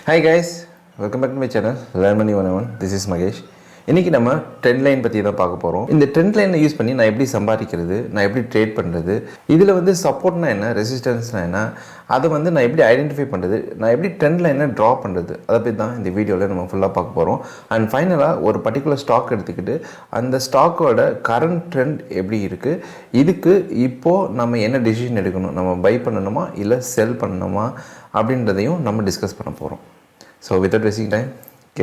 Hi guys, welcome back to my channel Learn Money 101. This is Magesh. இன்றைக்கி நம்ம trend line பற்றி தான் பார்க்க போகிறோம். இந்த ட்ரெண்ட் லைனை யூஸ் பண்ணி நான் எப்படி சம்பாதிக்கிறது, நான் எப்படி ட்ரேட் பண்ணுறது, இதில் வந்து சப்போர்ட்னா என்ன, ரெசிஸ்டன்ஸ்னால் என்ன, அதை வந்து நான் எப்படி ஐடென்டிஃபை பண்ணுறது, நான் எப்படி ட்ரெண்ட் லைனை ட்ரா பண்ணுறது, அதை பற்றி தான் இந்த வீடியோவில் நம்ம ஃபுல்லாக பார்க்க போகிறோம். அண்ட் ஃபைனலாக ஒரு பர்டிகுலர் ஸ்டாக் எடுத்துக்கிட்டு அந்த ஸ்டாக்கோட கரண்ட் ட்ரெண்ட் எப்படி இருக்குது, இதுக்கு இப்போது நம்ம என்ன டிசிஷன் எடுக்கணும், நம்ம பை பண்ணணுமா இல்லை செல் பண்ணணுமா அப்படின்றதையும் நம்ம டிஸ்கஸ் பண்ண போகிறோம். ஸோ வித்தவுட் வேஸ்டிங் டைம்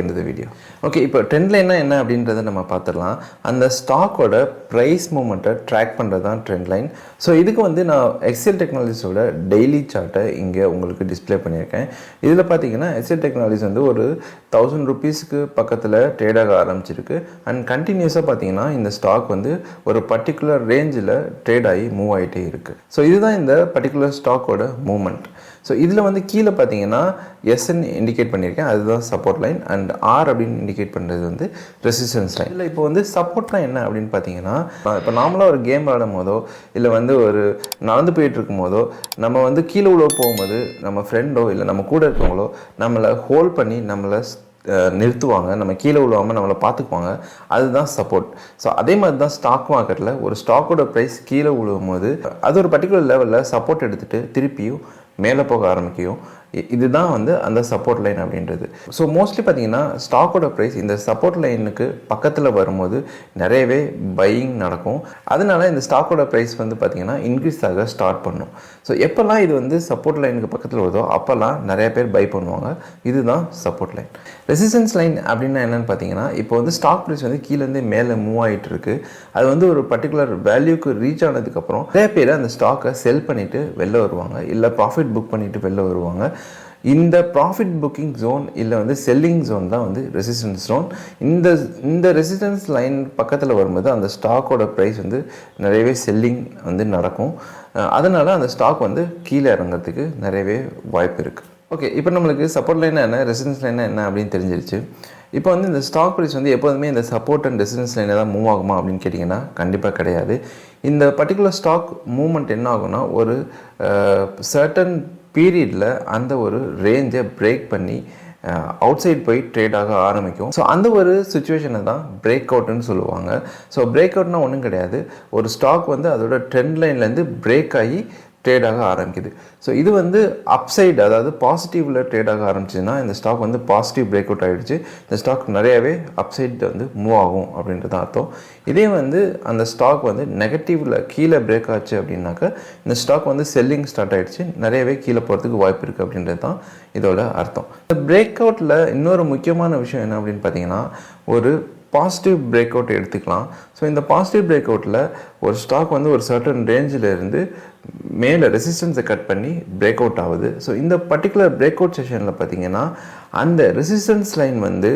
இந்த வீடியோ. ஓகே, இப்போ ட்ரெண்ட் லைன்னா என்ன அப்படின்றத நம்ம பார்த்துடலாம். அந்த ஸ்டாக்கோட ப்ரைஸ் மூமெண்ட்டை ட்ராக் பண்ணுறது தான் ட்ரெண்ட் லைன். ஸோ இதுக்கு வந்து நான் எக்ஸல் டெக்னாலஜிஸோட டெய்லி சார்ட்டை இங்கே உங்களுக்கு டிஸ்பிளே பண்ணியிருக்கேன். இதில் பார்த்தீங்கன்னா எக்ஸல் டெக்னாலஜிஸ் வந்து ஒரு 1000 rupeesக்கு பக்கத்தில் ட்ரேடாக ஆரம்பிச்சிருக்கு. அண்ட் கண்டினியூஸாக பார்த்தீங்கன்னா இந்த ஸ்டாக் வந்து ஒரு பர்டிகுலர் ரேஞ்சில் ட்ரேட் ஆகி மூவ் ஆகிட்டே இருக்குது. ஸோ இதுதான் இந்த பர்டிகுலர் ஸ்டாக்கோட மூமெண்ட். ஸோ இதில் வந்து கீழே பார்த்தீங்கன்னா எஸ்ன்னு இண்டிகேட் பண்ணியிருக்கேன், அதுதான் சப்போர்ட் லைன். அண்ட் ஆர் அப்படின்னு இண்டிகேட் பண்ணுறது வந்து ரெசிஸ்டன்ஸ் லைன். இல்லை இப்போ வந்து சப்போர்ட்னா என்ன அப்படின்னு பார்த்தீங்கன்னா, இப்போ நார்மலாக ஒரு கேம் விளாடும் போதோ இல்லை வந்து ஒரு நடந்து போயிட்டு இருக்கும் போதோ நம்ம வந்து கீழே உள்ள போகும்போது நம்ம ஃப்ரெண்டோ இல்லை நம்ம கூட இருக்கவங்களோ நம்மளை ஹோல்ட் பண்ணி நம்மளை நிறுத்துவாங்க, நம்ம கீழே விழுவாமல் நம்மளை பார்த்துக்குவாங்க, அதுதான் சப்போர்ட். ஸோ அதே மாதிரி தான் ஸ்டாக் மார்க்கெட்டில் ஒரு ஸ்டாக்கோட ப்ரைஸ் கீழே விழுவும் போது அது ஒரு பர்டிகுலர் லெவலில் சப்போர்ட் எடுத்துகிட்டு திருப்பியும் மேலே போக ஆரம்பிக்கும். இதுதான் வந்து அந்த சப்போர்ட் லைன் அப்படின்றது. ஸோ மோஸ்ட்லி பார்த்தீங்கன்னா ஸ்டாக்கோட ப்ரைஸ் இந்த சப்போர்ட் லைனுக்கு பக்கத்தில் வரும்போது நிறையவே பையிங் நடக்கும். அதனால இந்த ஸ்டாக்கோட ப்ரைஸ் வந்து பார்த்தீங்கன்னா இன்க்ரீஸ் ஆக ஸ்டார்ட் பண்ணும். ஸோ எப்போல்லாம் இது வந்து சப்போர்ட் லைனுக்கு பக்கத்தில் வருதோ அப்போல்லாம் நிறைய பேர் பை பண்ணுவாங்க. இதுதான் சப்போர்ட் லைன். ரெசிஸ்டன்ஸ் லைன் அப்படின்னா என்னென்னு பார்த்தீங்கன்னா, இப்போ வந்து ஸ்டாக் ப்ரைஸ் வந்து கீழேருந்து மேலே மூவ் ஆகிட்டு இருக்கு. அது வந்து ஒரு பர்டிகுலர் வேல்யூக்கு ரீச் ஆனதுக்கப்புறம் நிறைய பேர் அந்த ஸ்டாக்கை செல் பண்ணிவிட்டு வெளில வருவாங்க, இல்லை ப்ராஃபிட் புக் பண்ணிவிட்டு வெளில வருவாங்க. இந்த ப்ராஃபிட் புக்கிங் ஜோன் இல்லை வந்து செல்லிங் ஜோன் தான் வந்து ரெசிஸ்டன்ஸ் ஜோன். இந்த ரெசிஸ்டன்ஸ் லைன் பக்கத்தில் வரும்போது அந்த ஸ்டாக்கோட ப்ரைஸ் வந்து நிறையவே செல்லிங் வந்து நடக்கும். அதனால் அந்த ஸ்டாக் வந்து கீழே இறங்கிறதுக்கு நிறையவே வாய்ப்பு இருக்குது. ஓகே, இப்போ நம்மளுக்கு சப்போர்ட் லைனாக என்ன, ரெசிஸ்டன்ஸ் லைனாக என்ன அப்படின்னு தெரிஞ்சிருச்சு. இப்போ வந்து இந்த ஸ்டாக் ப்ரைஸ் வந்து எப்போதுமே இந்த சப்போர்ட் அண்ட் ரெசிஸ்டன்ஸ் லைனை தான் மூவ் ஆகுமா அப்படின்னு கேட்டிங்கன்னா கண்டிப்பாக கிடையாது. இந்த பர்டிகுலர் ஸ்டாக் மூவ்மெண்ட் என்ன ஆகும்னா, ஒரு சர்டன் பீரியடில் அந்த ஒரு ரேஞ்சை பிரேக் பண்ணி அவுட் சைட் போய் ட்ரேடாக ஆரம்பிக்கும். ஸோ அந்த ஒரு சுச்சுவேஷனை தான் பிரேக் அவுட்னு சொல்லுவாங்க. ஸோ பிரேக் அவுட்னா ஒன்றும் கிடையாது, ஒரு ஸ்டாக் வந்து அதோட ட்ரெண்ட் லைன்லேருந்து பிரேக் ஆகி ட்ரேடாக ஆரம்பிக்குது. ஸோ இது வந்து அப்சைடு, அதாவது பாசிட்டிவில் ட்ரேடாக ஆரம்பிச்சுன்னா இந்த ஸ்டாக் வந்து பாசிட்டிவ் பிரேக் அவுட் ஆகிடுச்சு, இந்த ஸ்டாக் நிறையவே அப்சைட் வந்து மூவ் ஆகும் அப்படின்றது அர்த்தம். இதே வந்து அந்த ஸ்டாக் வந்து நெகட்டிவில் கீழே பிரேக் ஆச்சு அப்படின்னாக்கா இந்த ஸ்டாக் வந்து செல்லிங் ஸ்டார்ட் ஆகிடுச்சு, நிறையவே கீழே போகிறதுக்கு வாய்ப்பு இருக்குது அப்படின்றது தான் இதோட அர்த்தம். இந்த பிரேக் அவுட்டில் இன்னொரு முக்கியமான விஷயம் என்ன அப்படின்னு பார்த்தீங்கன்னா, ஒரு பாசிட்டிவ் பிரேக் அவுட் எடுத்துக்கலாம். ஸோ இந்த பாசிட்டிவ் பிரேக் அவுட்டில் ஒரு ஸ்டாக் வந்து ஒரு சர்டன் ரேஞ்சில் இருந்து மேலே ரெசிஸ்டன்ஸை கட் பண்ணி பிரேக் அவுட் ஆகுது. ஸோ இந்த பர்டிகுலர் பிரேக் அவுட் செஷனில் பார்த்தீங்கன்னா அந்த ரெசிஸ்டன்ஸ் லைன் வந்து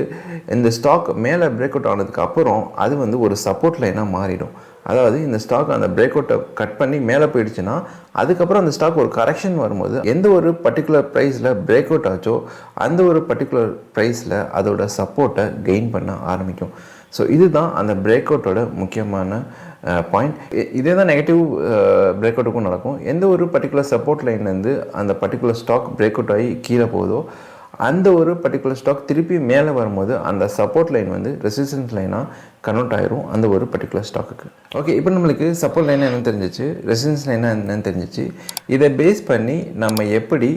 இந்த ஸ்டாக் மேலே பிரேக் அவுட் ஆனதுக்கு அப்புறம் அது வந்து ஒரு சப்போர்ட் லைனாக மாறிடும். அதாவது இந்த ஸ்டாக் அந்த பிரேக் அவுட்டை கட் பண்ணி மேலே போயிடுச்சுன்னா அதுக்கப்புறம் அந்த ஸ்டாக் ஒரு கரெக்ஷன் வரும்போது எந்த ஒரு பர்டிகுலர் ப்ரைஸில் பிரேக் அவுட் ஆச்சோ அந்த ஒரு பர்டிகுலர் ப்ரைஸில் அதோட சப்போர்ட்டை கெயின் பண்ண ஆரம்பிக்கும். ஸோ இதுதான் அந்த பிரேக் அவுட்டோட முக்கியமான பாயிண்ட். இதே தான் நெகட்டிவ் பிரேக் அவுட்டுக்கும் நடக்கும். எந்த ஒரு பர்டிகுலர் சப்போர்ட் லைன்லேருந்து அந்த பர்டிகுலர் ஸ்டாக் பிரேக் அவுட் ஆகி கீழே போகுதோ அந்த ஒரு பர்டிகுலர் ஸ்டாக் திருப்பி மேலே வரும்போது அந்த சப்போர்ட் லைன் வந்து ரெசிஸ்டன்ஸ் லைனாக கன்வெர்ட் ஆயிரும் அந்த ஒரு பர்டிகுலர் ஸ்டாக்குக்கு. ஓகே, இப்போ நம்மளுக்கு சப்போர்ட் லைனாக என்னென்னு தெரிஞ்சிச்சு, ரெசிஸ்டன்ஸ் லைனாக என்னென்னு தெரிஞ்சிச்சு. இதை பேஸ் பண்ணி நம்ம எப்படி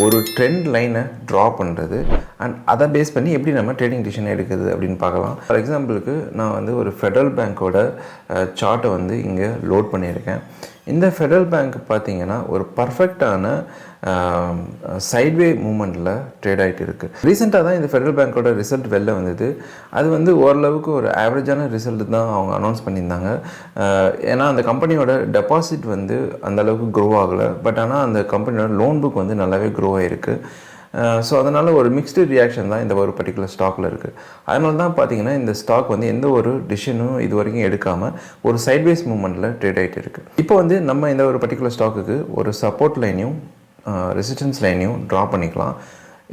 ஒரு ட்ரெண்ட் லைனை ட்ரா பண்ணுறது அண்ட் அதை பேஸ் பண்ணி எப்படி நம்ம ட்ரேடிங் டிசிஷன் எடுக்கிறது அப்படின்னு பார்க்கலாம். ஃபார் எக்ஸாம்பிளுக்கு நான் வந்து ஒரு ஃபெடரல் பேங்க்கோட சார்ட்டை வந்து இங்கே லோட் பண்ணியிருக்கேன். இந்த ஃபெடரல் பேங்க் பார்த்தீங்கன்னா ஒரு பர்ஃபெக்டான சைட்வே மூமெண்ட்டில் ட்ரேட் ஆகிட்டு இருக்குது. ரீசெண்டாக தான் இந்த ஃபெடரல் பேங்க்கோட ரிசல்ட் வெளில வந்தது. அது வந்து ஓரளவுக்கு ஒரு ஆவரேஜான ரிசல்ட் தான் அவங்க அனௌன்ஸ் பண்ணியிருந்தாங்க. ஏன்னா அந்த கம்பெனியோட டெபாசிட் வந்து அந்தளவுக்கு க்ரோ ஆகலை, பட் ஆனால் அந்த கம்பெனியோட லோன் புக் வந்து நல்லாவே க்ரோ ஆகிருக்கு. ஸோ அதனால் ஒரு மிக்ஸ்டு ரியாக்ஷன் தான் இந்த ஒரு பர்டிகுலர் ஸ்டாக்கில் இருக்குது. அதனால தான் பார்த்தீங்கன்னா இந்த ஸ்டாக் வந்து எந்த ஒரு டிசிஷனும் இது வரைக்கும் எடுக்காமல் ஒரு சைட்வேஸ் மூமெண்ட்டில் ட்ரேட் ஆகிட்டு இருக்குது. இப்போ வந்து நம்ம இந்த ஒரு பர்டிகுலர் ஸ்டாக்குக்கு ஒரு சப்போர்ட் லைனையும் ரெசிஸ்டன்ஸ் லைனையும் ட்ரா பண்ணிக்கலாம்.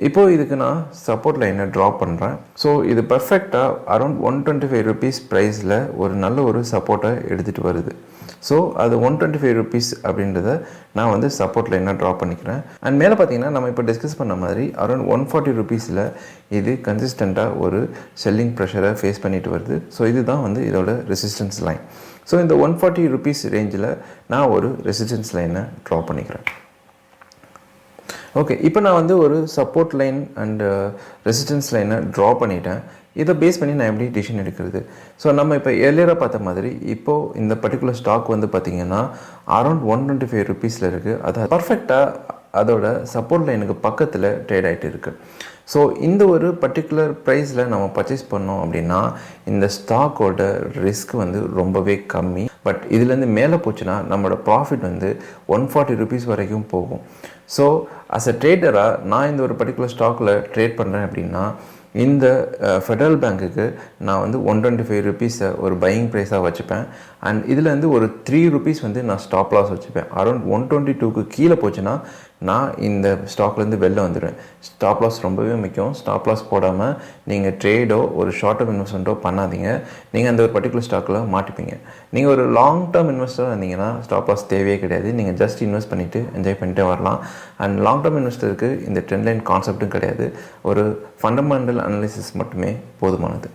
இப்போது இதுக்கு நான் சப்போர்ட் லைனை ட்ரா பண்ணுறேன். ஸோ இது பர்ஃபெக்டாக அரௌண்ட் 125 ருபீஸ் ப்ரைஸில் ஒரு நல்ல ஒரு சப்போர்ட்டை எடுத்துகிட்டு வருது. ஸோ அது 125 ருபீஸ் அப்படின்றத நான் வந்து சப்போர்ட் லைனாக ட்ரா பண்ணிக்கிறேன். அண்ட் மேலே பார்த்தீங்கன்னா நம்ம இப்போ டிஸ்கஸ் பண்ண மாதிரி அரௌண்ட் 140 ருபீஸில் இது கன்சிஸ்டண்ட்டாக ஒரு செல்லிங் ப்ரெஷரை ஃபேஸ் பண்ணிட்டு வருது. ஸோ இதுதான் வந்து இதோட ரெசிஸ்டன்ஸ் லைன். ஸோ இந்த 140 ருபீஸ் ரேஞ்சில் நான் ஒரு ரெசிஸ்டன்ஸ் லைனை ட்ரா பண்ணிக்கிறேன். ஓகே, இப்போ நான் வந்து ஒரு சப்போர்ட் லைன் அண்ட் ரெசிஸ்டன்ஸ் லைனை ட்ரா பண்ணிட்டேன். இதை பேஸ் பண்ணி நான் எப்படி டிசிஷன் எடுக்கிறது? ஸோ நம்ம இப்போ ஏர்லியராக பார்த்த மாதிரி இப்போது இந்த பர்டிகுலர் ஸ்டாக் வந்து பார்த்திங்கன்னா அரௌண்ட் 125 ருபீஸில் இருக்குது. அது பர்ஃபெக்டாக அதோட சப்போர்ட் லைனுக்கு பக்கத்தில் ட்ரேட் ஆகிட்டு இருக்குது. ஸோ இந்த ஒரு பர்டிகுலர் ப்ரைஸில் நம்ம பர்ச்சேஸ் பண்ணோம் அப்படின்னா இந்த ஸ்டாக்கோட ரிஸ்க் வந்து ரொம்பவே கம்மி. பட் இதுலேருந்து மேலே போச்சுன்னா நம்மளோட ப்ராஃபிட் வந்து 140 ருபீஸ் வரைக்கும் போகும். ஸோ அஸ் அ ட்ரேடராக நான் இந்த ஒரு பர்டிகுலர் ஸ்டாக்கில் ட்ரேட் பண்ணுறேன் அப்படின்னா இந்த ஃபெடரல் பேங்க்குக்கு நான் வந்து 125 ருபீஸை ஒரு பையிங் ப்ரைஸாக வச்சுப்பேன். அண்ட் இதுலேருந்து ஒரு 3 ருபீஸ் வந்து நான் ஸ்டாப் லாஸ் வச்சுப்பேன். அரௌண்ட் 122க்கு கீழே போச்சுன்னா நான் இந்த ஸ்டாக்லேருந்து வெளில வந்துடுவேன். ஸ்டாப் லாஸ் ரொம்பவே முக்கியம். ஸ்டாப் லாஸ் போடாமல் நீங்கள் ட்ரேடோ ஒரு ஷார்ட் டேர்ம் இன்வெஸ்ட்மெண்ட்டோ பண்ணாதீங்க. நீங்கள் அந்த ஒரு பர்டிகுலர் ஸ்டாக்கில் மாட்டிப்பீங்க. நீங்கள் ஒரு லாங் டேர்ம் இன்வெஸ்டராக இருந்தீங்கன்னா ஸ்டாப் லாஸ் தேவையே கிடையாது. நீங்கள் ஜஸ்ட் இன்வெஸ்ட் பண்ணிவிட்டு என்ஜாய் பண்ணிட்டே வரலாம். அண்ட் லாங் டேர்ம் இன்வெஸ்டருக்கு இந்த ட்ரெண்ட் லைன் கான்செப்ட்டும் கிடையாது. ஒரு ஃபண்டமெண்டல் அனாலிசிஸ் மட்டுமே போதுமானது.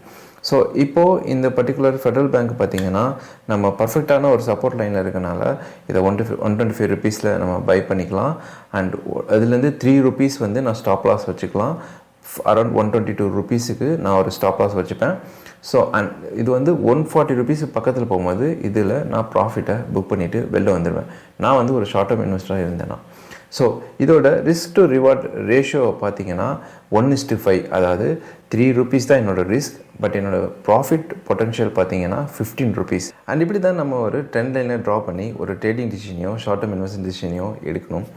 ஸோ இப்போது இந்த பர்டிகுலர் ஃபெடரல் பேங்க் பார்த்திங்கன்னா நம்ம பர்ஃபெக்டான ஒரு சப்போர்ட் லைனில் இருக்கனால இதை 125 ருபீஸில் நம்ம பை பண்ணிக்கலாம். அண்ட் அதுலேருந்து 3 ருபீஸ் வந்து நான் ஸ்டாப் லாஸ் வச்சுக்கலாம். அரௌண்ட் 122 ருபீஸுக்கு நான் ஒரு ஸ்டாப் லாஸ் வச்சுப்பேன். ஸோ அண்ட் இது வந்து 140 ருபீஸ் பக்கத்தில் போகும்போது இதில் நான் ப்ராஃபிட்டை புக் பண்ணிவிட்டு வெளில வந்துடுவேன். நான் வந்து ஒரு ஷார்ட் டேர்ம் இன்வெஸ்டராக இருந்தேன்னா. ஸோ இதோட ரிஸ்க் டு ரிவார்ட் ரேஷியோ பார்த்தீங்கன்னா 1:5. அதாவது 3 ருபீஸ் தான் என்னோடய ரிஸ்க். பட் என்னோடய ப்ராஃபிட் பொட்டன்ஷியல் பார்த்தீங்கன்னா 15 ருபீஸ். அண்ட் இப்படி தான் நம்ம ஒரு ட்ரெண்ட் லைனை ட்ரா பண்ணி ஒரு ட்ரேடிங் டிசிஷனையோ ஷார்ட் டேர்ம் இன்வெஸ்ட்மெண்ட் டிசிஷனையோ எடுக்கணும்.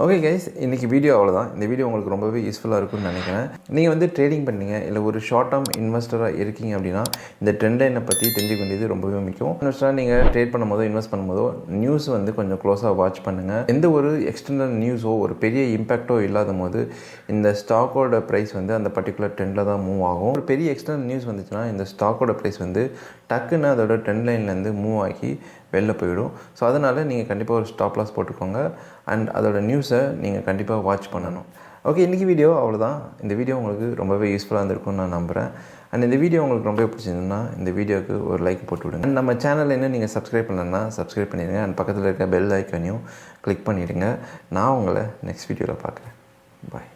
ஓகே கைஸ், இன்றைக்கி வீடியோ அவ்வளோதான். இந்த வீடியோ உங்களுக்கு ரொம்பவே யூஸ்ஃபுல்லாக இருக்கும்னு நினைக்கிறேன். நீங்கள் வந்து ட்ரேடிங் பண்ணீங்க இல்லை ஒரு ஷார்ட் டேர்ம் இன்வெஸ்டராக இருக்கீங்க அப்படின்னா இந்த ட்ரெண்ட் லைனை பற்றி தெரிஞ்சுக்க வேண்டியது ரொம்பவே முக்கியம். இன்வெஸ்டராக நீங்கள் ட்ரேட் பண்ணும்போதோ இன்வெஸ்ட் பண்ணும்போதோ நியூஸ் வந்து கொஞ்சம் க்ளோஸாக வாட்ச் பண்ணுங்கள். எந்த ஒரு எக்ஸ்டர்னல் நியூஸோ ஒரு பெரிய இம்பேக்டோ இல்லாத போது இந்த ஸ்டாக்கோட ப்ரைஸ் வந்து அந்த பர்டிகுலர் ட்ரெண்டில் தான் மூவ் ஆகும். ஒரு பெரிய எக்ஸ்டர்னல் நியூஸ் வந்துச்சுன்னா இந்த ஸ்டாக்கோட ப்ரைஸ் வந்து டக்குன்னு அதோட ட்ரெண்ட் லைன்லேருந்து மூவ் ஆகி வெளில போயிடும். ஸோ அதனால் நீங்கள் கண்டிப்பாக ஒரு ஸ்டாப் லாஸ் போட்டுக்கோங்க. அண்ட் அதோட நியூஸை நீங்கள் கண்டிப்பாக வாட்ச் பண்ணணும். ஓகே, இன்றைக்கி வீடியோ அவ்வளோதான். இந்த வீடியோ உங்களுக்கு ரொம்பவே யூஸ்ஃபுல்லாக இருந்திருக்கும்னு நான் நம்புகிறேன். அண்ட் இந்த வீடியோ உங்களுக்கு ரொம்பவே பிடிச்சிருந்ததுன்னா இந்த வீடியோக்கு ஒரு லைக் போட்டு விடுங்க. அண்ட் நம்ம சேனலில் என்ன நீங்கள் சப்ஸ்கிரைப் பண்ணலன்னா சப்ஸ்கிரைப் பண்ணிடுங்க. அண்ட் பக்கத்தில் இருக்க பெல் ஐக்கானையும் கிளிக் பண்ணிவிடுங்க. நான் உங்களை நெக்ஸ்ட் வீடியோவில் பார்க்குறேன். பாய்.